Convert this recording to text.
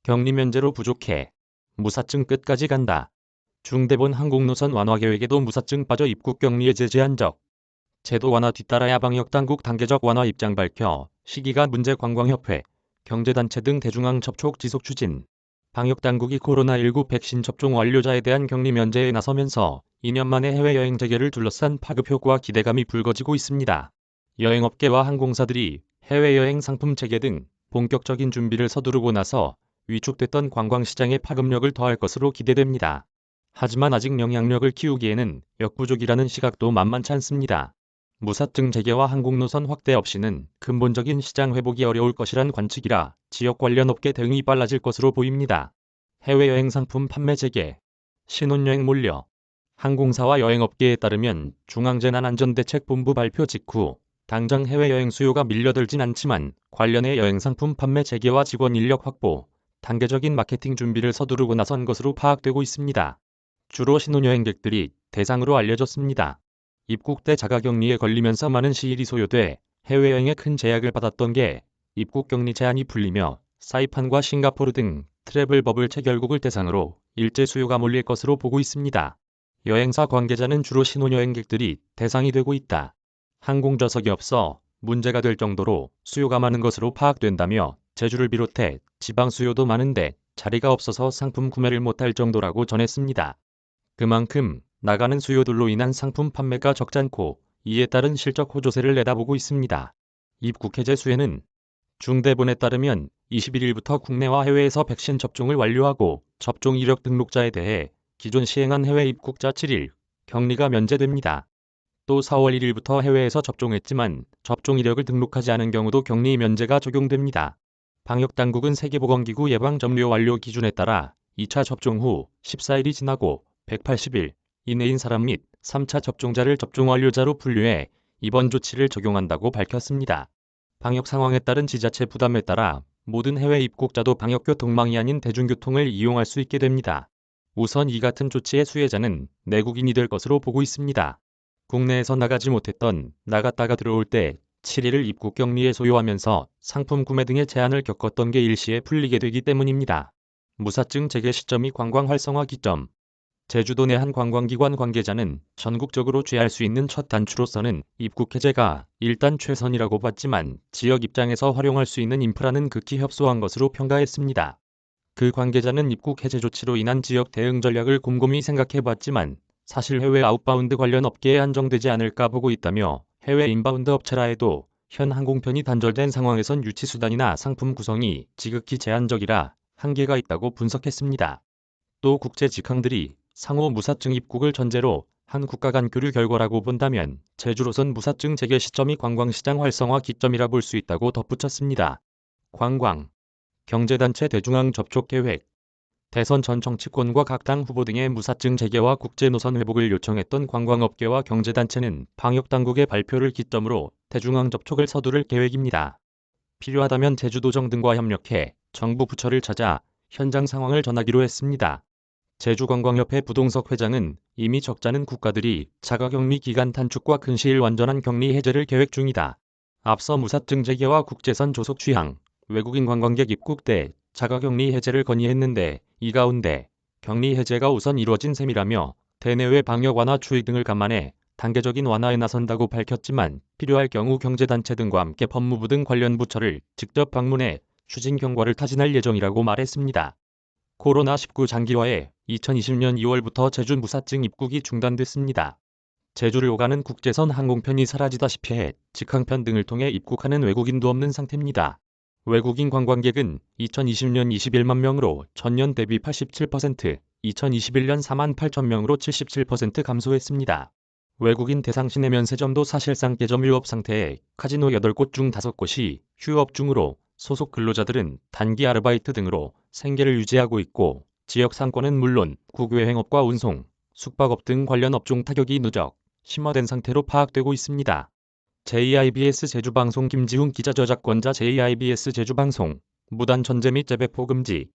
격리 면제로 부족해. 무사증 끝까지 간다. 중대본 항공노선 완화 계획에도 무사증 빠져 입국 격리 해제 제한 적. 제도 완화 뒤따라야 방역당국 단계적 완화 입장 밝혀 시기가 문제 관광협회, 경제단체 등 대중앙 접촉 지속 추진. 방역당국이 코로나19 백신 접종 완료자에 대한 격리 면제에 나서면서 2년 만에 해외여행 재개를 둘러싼 파급효과 기대감이 불거지고 있습니다. 여행업계와 항공사들이 해외여행 상품 재개 등 본격적인 준비를 서두르고 나서 위축됐던 관광시장에 파급력을 더할 것으로 기대됩니다. 하지만 아직 영향력을 키우기에는 역부족이라는 시각도 만만치 않습니다. 무사증 재개와 항공노선 확대 없이는 근본적인 시장 회복이 어려울 것이란 관측이라 지역 관련 업계 대응이 빨라질 것으로 보입니다. 해외여행 상품 판매 재개, 신혼여행 몰려. 항공사와 여행업계에 따르면 중앙재난안전대책본부 발표 직후 당장 해외여행 수요가 밀려들진 않지만 관련해 여행상품 판매 재개와 직원 인력 확보, 단계적인 마케팅 준비를 서두르고 나선 것으로 파악되고 있습니다. 주로 신혼여행객들이 대상으로 알려졌습니다. 입국 때 자가격리에 걸리면서 많은 시일이 소요돼 해외여행에 큰 제약을 받았던 게 입국격리 제한이 풀리며 사이판과 싱가포르 등 트래블 버블 체결국을 대상으로 일제 수요가 몰릴 것으로 보고 있습니다. 여행사 관계자는 주로 신혼여행객들이 대상이 되고 있다. 항공좌석이 없어 문제가 될 정도로 수요가 많은 것으로 파악된다며 제주를 비롯해 지방 수요도 많은데 자리가 없어서 상품 구매를 못할 정도라고 전했습니다. 그만큼 나가는 수요들로 인한 상품 판매가 적잖고 이에 따른 실적 호조세를 내다보고 있습니다. 입국 해제 수혜는 중대본에 따르면 21일부터 국내와 해외에서 백신 접종을 완료하고 접종 이력 등록자에 대해 기존 시행한 해외 입국자 7일 격리가 면제됩니다. 또 4월 1일부터 해외에서 접종했지만 접종 이력을 등록하지 않은 경우도 격리 면제가 적용됩니다. 방역당국은 세계보건기구 예방접종 완료 기준에 따라 2차 접종 후 14일이 지나고 180일 이내인 사람 및 3차 접종자를 접종 완료자로 분류해 이번 조치를 적용한다고 밝혔습니다. 방역 상황에 따른 지자체 부담에 따라 모든 해외 입국자도 방역교통망이 아닌 대중교통을 이용할 수 있게 됩니다. 우선 이 같은 조치의 수혜자는 내국인이 될 것으로 보고 있습니다. 국내에서 나가지 못했던 나갔다가 들어올 때 7일을 입국 격리에 소요하면서 상품 구매 등의 제한을 겪었던 게 일시에 풀리게 되기 때문입니다. 무사증 재개 시점이 관광 활성화 기점. 제주도 내 한 관광기관 관계자는 전국적으로 취할 수 있는 첫 단추로서는 입국 해제가 일단 최선이라고 봤지만 지역 입장에서 활용할 수 있는 인프라는 극히 협소한 것으로 평가했습니다. 그 관계자는 입국 해제 조치로 인한 지역 대응 전략을 곰곰이 생각해봤지만 사실 해외 아웃바운드 관련 업계에 한정되지 않을까 보고 있다며 해외 인바운드 업체라 해도 현 항공편이 단절된 상황에선 유치수단이나 상품 구성이 지극히 제한적이라 한계가 있다고 분석했습니다. 또 국제 직항들이 상호 무사증 입국을 전제로 한 국가 간 교류 결과라고 본다면 제주로선 무사증 재개 시점이 관광시장 활성화 기점이라 볼 수 있다고 덧붙였습니다. 관광, 경제단체 대중앙 접촉 계획. 대선 전 정치권과 각 당 후보 등의 무사증 재개와 국제노선 회복을 요청했던 관광업계와 경제단체는 방역당국의 발표를 기점으로 대중앙 접촉을 서두를 계획입니다. 필요하다면 제주도정 등과 협력해 정부 부처를 찾아 현장 상황을 전하기로 했습니다. 제주관광협회 부동석 회장은 이미 적잖은 국가들이 자가격리 기간 단축과 근시일 완전한 격리 해제를 계획 중이다. 앞서 무사증 재개와 국제선 조속 취항, 외국인 관광객 입국 때 자가격리 해제를 건의했는데 이 가운데 격리 해제가 우선 이루어진 셈이라며 대내외 방역 완화 추이 등을 감안해 단계적인 완화에 나선다고 밝혔지만 필요할 경우 경제단체 등과 함께 법무부 등 관련 부처를 직접 방문해 추진 경과를 타진할 예정이라고 말했습니다. 코로나19 장기화에 2020년 2월부터 제주 무사증 입국이 중단됐습니다. 제주를 오가는 국제선 항공편이 사라지다시피 해 직항편 등을 통해 입국하는 외국인도 없는 상태입니다. 외국인 관광객은 2020년 21만 명으로 전년 대비 87%, 2021년 4만 8천 명으로 77% 감소했습니다. 외국인 대상 시내 면세점도 사실상 개점 휴업 상태에 카지노 8곳 중 5곳이 휴업 중으로 소속 근로자들은 단기 아르바이트 등으로 생계를 유지하고 있고 지역 상권은 물론 국외행업과 운송, 숙박업 등 관련 업종 타격이 누적, 심화된 상태로 파악되고 있습니다. JIBS 제주방송 김지훈 기자 저작권자 JIBS 제주방송 무단 전제 및 재배포 금지